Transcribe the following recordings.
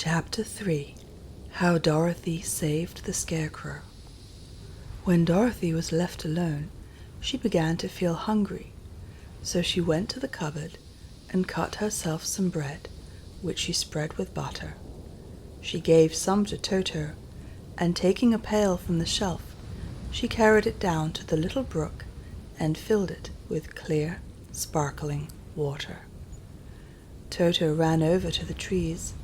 Chapter 3. How Dorothy Saved the Scarecrow. When Dorothy was left alone, she began to feel hungry, so she went to the cupboard and cut herself some bread, which she spread with butter. She gave some to Toto, and taking a pail from the shelf, she carried it down to the little brook and filled it with clear, sparkling water. Toto ran over to the trees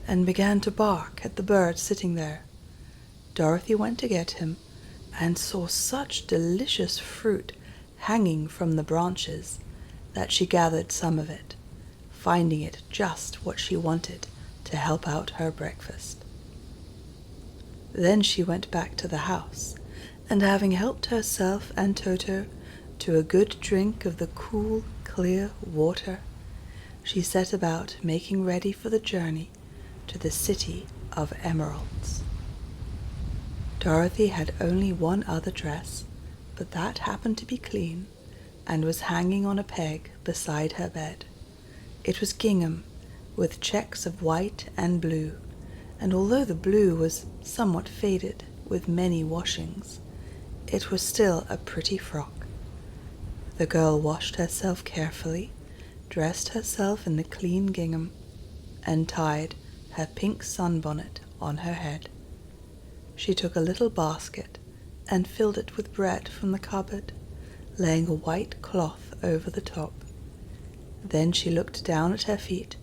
and began to bark at the bird sitting there. Dorothy went to get him and saw such delicious fruit hanging from the branches that she gathered some of it, finding it just what she wanted to help out her breakfast. Then she went back to the house, and having helped herself and Toto to a good drink of the cool, clear water, she set about making ready for the journey to the City of Emeralds. Dorothy had only one other dress, but that happened to be clean and was hanging on a peg beside her bed. It was gingham, with checks of white and blue, and although the blue was somewhat faded with many washings, it was still a pretty frock. The girl washed herself carefully, dressed herself in the clean gingham, and tied her pink sunbonnet on her head. She took a little basket and filled it with bread from the cupboard, laying a white cloth over the top. Then she looked down at her feet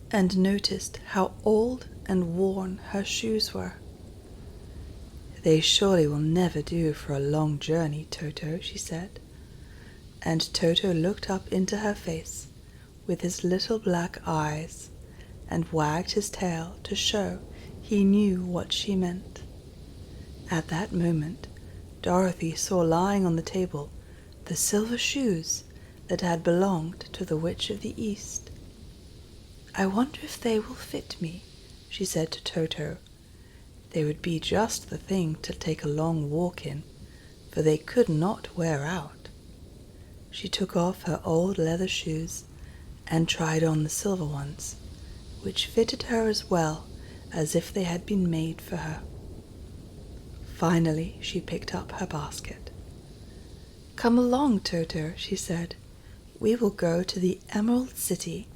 and noticed how old and worn her shoes were. "They surely will never do for a long journey, Toto," she said. And Toto looked up into her face with his little black eyes and wagged his tail to show he knew what she meant. At that moment, Dorothy saw lying on the table the silver shoes that had belonged to the Witch of the East. "I wonder if they will fit me," she said to Toto. They would be just the thing to take a long walk in, for they could not wear out. She took off her old leather shoes and tried on the silver ones, which fitted her as well as if they had been made for her. Finally, she picked up her basket. "Come along, Toto," she said. "We will go to the Emerald City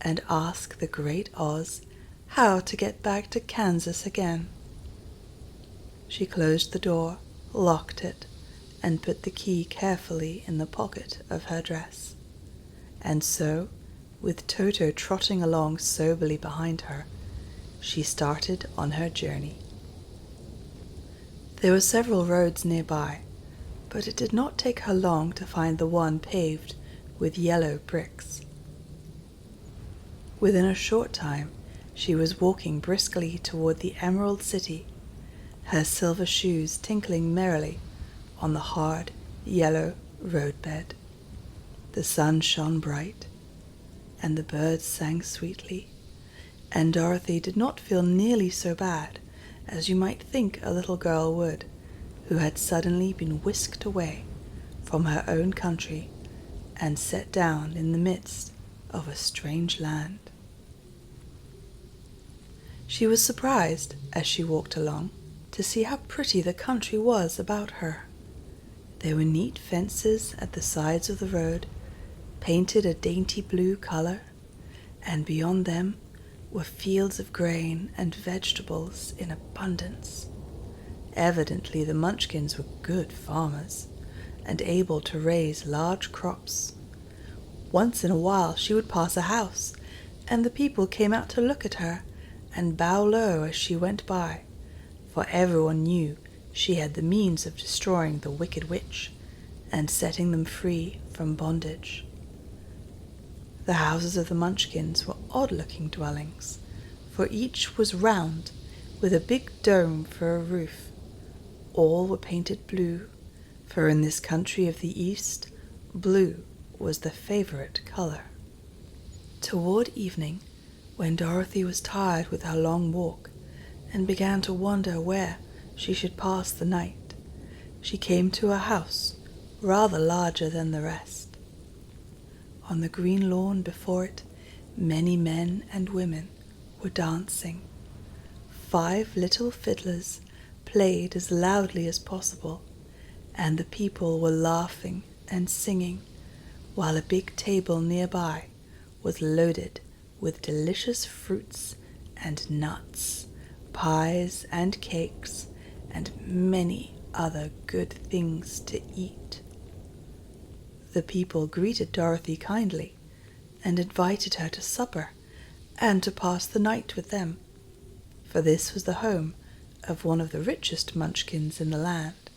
and ask the Great Oz how to get back to Kansas again." She closed the door, locked it, and put the key carefully in the pocket of her dress. And so, with Toto trotting along soberly behind her, she started on her journey. There were several roads nearby, but it did not take her long to find the one paved with yellow bricks. Within a short time, she was walking briskly toward the Emerald City, her silver shoes tinkling merrily on the hard, yellow roadbed. The sun shone bright, and the birds sang sweetly, and Dorothy did not feel nearly so bad as you might think a little girl would, who had suddenly been whisked away from her own country and set down in the midst of a strange land. She was surprised, as she walked along, to see how pretty the country was about her. There were neat fences at the sides of the road, painted a dainty blue color, and beyond them were fields of grain and vegetables in abundance. Evidently the Munchkins were good farmers and able to raise large crops. Once in a while she would pass a house, and the people came out to look at her and bow low as she went by, for everyone knew she had the means of destroying the wicked witch and setting them free from bondage. The houses of the Munchkins were odd-looking dwellings, for each was round, with a big dome for a roof. All were painted blue, for in this country of the East, blue was the favorite color. Toward evening, when Dorothy was tired with her long walk and began to wonder where she should pass the night, she came to a house rather larger than the rest. On the green lawn before it, many men and women were dancing, 5 little fiddlers played as loudly as possible, and the people were laughing and singing, while a big table nearby was loaded with delicious fruits and nuts, pies and cakes, and many other good things to eat. The people greeted Dorothy kindly and invited her to supper and to pass the night with them, for this was the home of one of the richest munchkins in the land,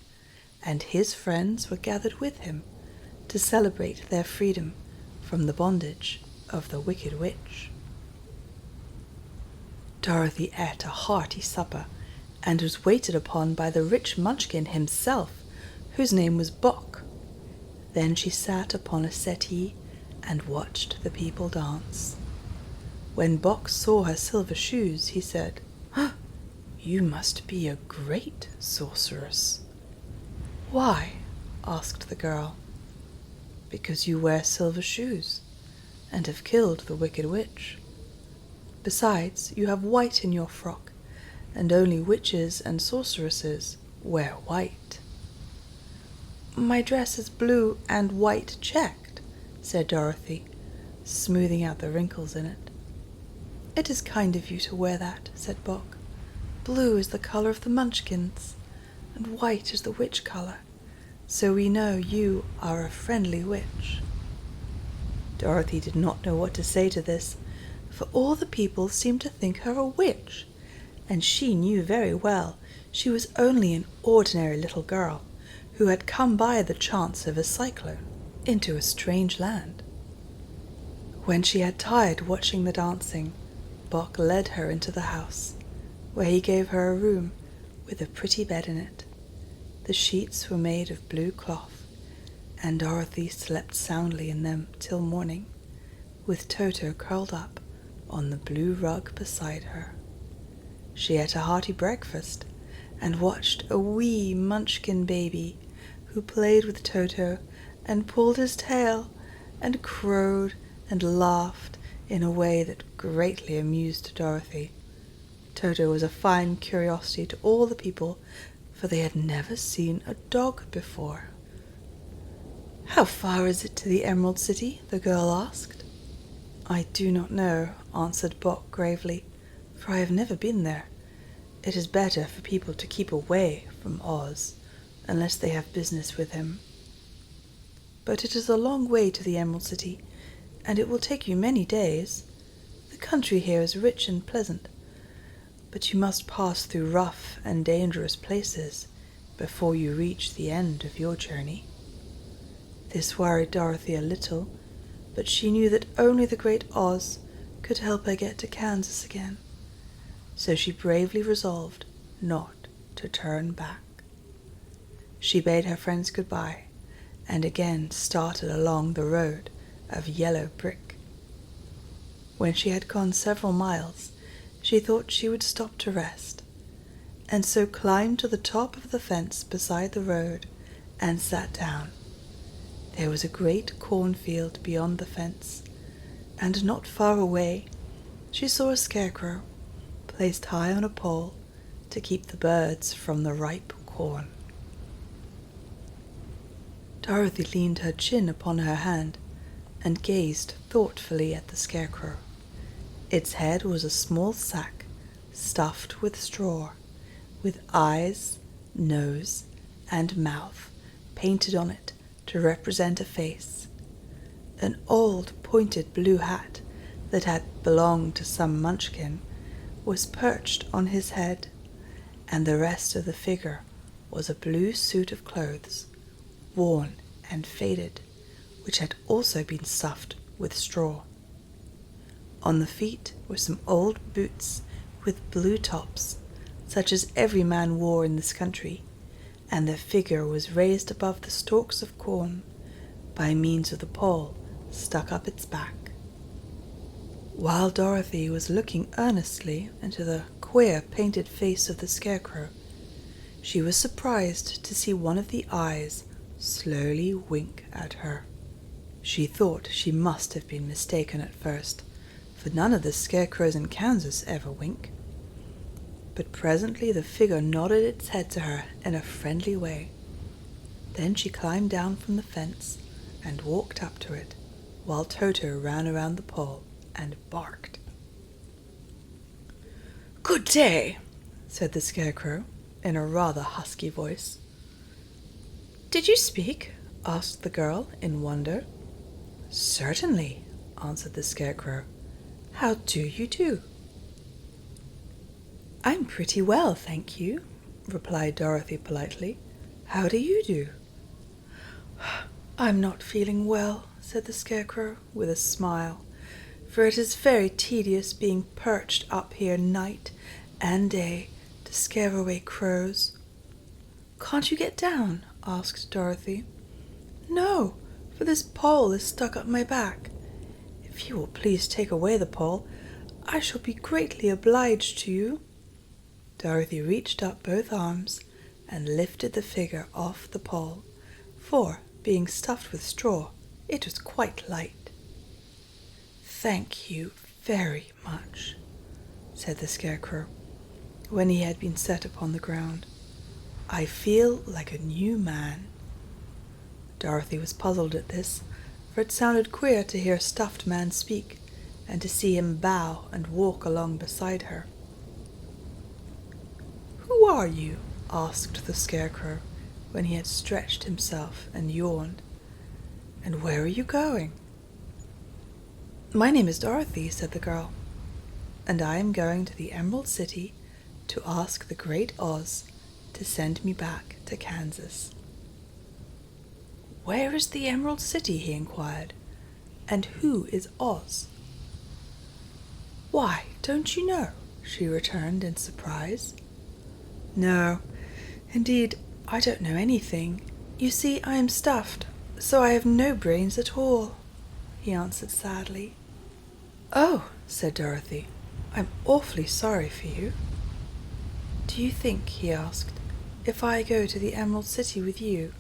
and his friends were gathered with him to celebrate their freedom from the bondage of the Wicked Witch. Dorothy ate a hearty supper and was waited upon by the rich munchkin himself, whose name was Bock. Then she sat upon a settee and watched the people dance. When Bock saw her silver shoes, he said, "You must be a great sorceress." "Why?" asked the girl. "Because you wear silver shoes and have killed the Wicked Witch. Besides, you have white in your frock, and only witches and sorceresses wear white." "My dress is blue and white checked," said Dorothy, smoothing out the wrinkles in it. "It is kind of you to wear that," said Bock. "Blue is the color of the Munchkins, and white is the witch color, so we know you are a friendly witch." Dorothy did not know what to say to this, for all the people seemed to think her a witch, and she knew very well she was only an ordinary little girl who had come by the chance of a cyclone into a strange land. When she had tired watching the dancing, Bock led her into the house, where he gave her a room with a pretty bed in it. The sheets were made of blue cloth, and Dorothy slept soundly in them till morning, with Toto curled up on the blue rug beside her. She ate a hearty breakfast and watched a wee munchkin baby who played with Toto and pulled his tail and crowed and laughed in a way that greatly amused Dorothy. Toto was a fine curiosity to all the people, for they had never seen a dog before. "How far is it to the Emerald City?" the girl asked. "I do not know," answered Bock gravely, "for I have never been there. It is better for people to keep away from Oz, unless they have business with him. But it is a long way to the Emerald City, and it will take you many days. The country here is rich and pleasant, but you must pass through rough and dangerous places before you reach the end of your journey." This worried Dorothy a little, but she knew that only the great Oz could help her get to Kansas again, so she bravely resolved not to turn back. She bade her friends goodbye and again started along the road of yellow brick. When she had gone several miles, she thought she would stop to rest, and so climbed to the top of the fence beside the road and sat down. There was a great cornfield beyond the fence, and not far away she saw a scarecrow placed high on a pole to keep the birds from the ripe corn. Dorothy leaned her chin upon her hand and gazed thoughtfully at the scarecrow. Its head was a small sack stuffed with straw, with eyes, nose, and mouth painted on it to represent a face. An old pointed blue hat that had belonged to some munchkin was perched on his head, and the rest of the figure was a blue suit of clothes, worn and faded, which had also been stuffed with straw. On the feet were some old boots with blue tops, such as every man wore in this country, and the figure was raised above the stalks of corn by means of the pole stuck up its back. While Dorothy was looking earnestly into the queer painted face of the scarecrow, she was surprised to see one of the eyes slowly wink at her. She thought she must have been mistaken at first, for none of the scarecrows in Kansas ever wink. but presently the figure nodded its head to her in a friendly way. Then she climbed down from the fence and walked up to it, while Toto ran around the pole and barked. "Good day," said the Scarecrow in a rather husky voice. "Did you speak?" asked the girl in wonder. "Certainly," answered the Scarecrow. "How do you do?" "I'm pretty well, thank you," replied Dorothy politely. "How do you do?" "I'm not feeling well," said the Scarecrow with a smile, "for it is very tedious being perched up here night and day to scare away crows." "Can't you get down?" asked Dorothy. "No, for this pole is stuck up my back. If you will please take away the pole, I shall be greatly obliged to you." Dorothy reached up both arms and lifted the figure off the pole, for, being stuffed with straw, it was quite light. "Thank you very much," said the Scarecrow, when he had been set upon the ground. "I feel like a new man." Dorothy was puzzled at this, for it sounded queer to hear a stuffed man speak, and to see him bow and walk along beside her. "Who are you?" asked the Scarecrow, when he had stretched himself and yawned. "And where are you going?" "My name is Dorothy," said the girl, "and I am going to the Emerald City to ask the Great Oz to send me back to Kansas." "Where is the Emerald City?" he inquired, "and who is Oz?" "Why, don't you know?" she returned in surprise. "No, indeed, I don't know anything. You see, I am stuffed, so I have no brains at all," he answered sadly. "Oh," said Dorothy, "I'm awfully sorry for you." "Do you think," he asked, "if I go to the Emerald City with you,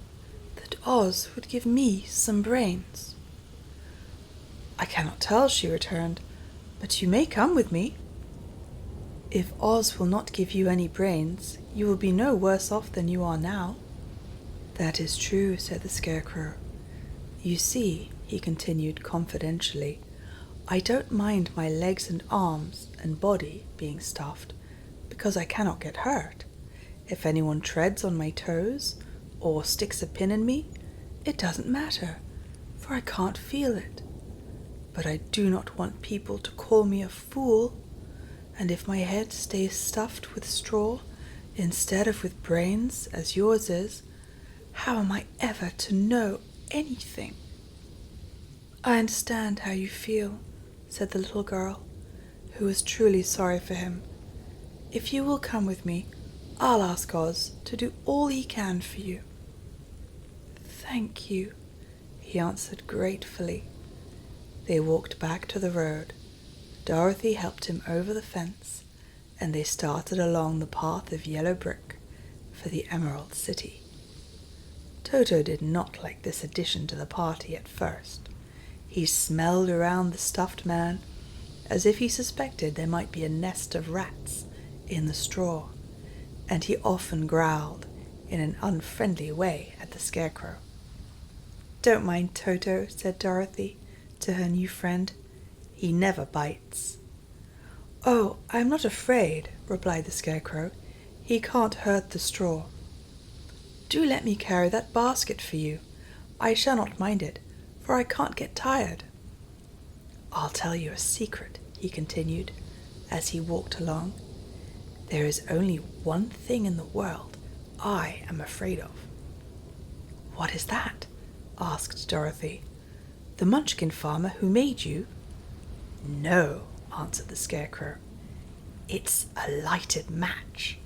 that Oz would give me some brains?" "I cannot tell," she returned, "but you may come with me." "If Oz will not give you any brains, you will be no worse off than you are now." "That is true," said the Scarecrow. "You see," he continued confidentially, "I don't mind my legs and arms and body being stuffed, because I cannot get hurt. If anyone treads on my toes or sticks a pin in me, it doesn't matter, for I can't feel it. But I do not want people to call me a fool, and if my head stays stuffed with straw instead of with brains, as yours is, how am I ever to know anything?" "I understand how you feel," said the little girl, who was truly sorry for him. "If you will come with me, I'll ask Oz to do all he can for you." "Thank you," he answered gratefully. They walked back to the road. Dorothy helped him over the fence, and they started along the path of yellow brick for the Emerald City. Toto did not like this addition to the party at first. He smelled around the stuffed man as if he suspected there might be a nest of rats in the straw, and he often growled in an unfriendly way at the Scarecrow. "Don't mind Toto," said Dorothy to her new friend. "He never bites." "Oh, I'm not afraid," replied the Scarecrow. "He can't hurt the straw." "Do let me carry that basket for you. I shall not mind it, for I can't get tired." "I'll tell you a secret," he continued, as he walked along. "There is only one thing in the world I am afraid of." "What is that?" asked Dorothy. "The Munchkin farmer who made you?" "No," answered the Scarecrow. "It's a lighted match."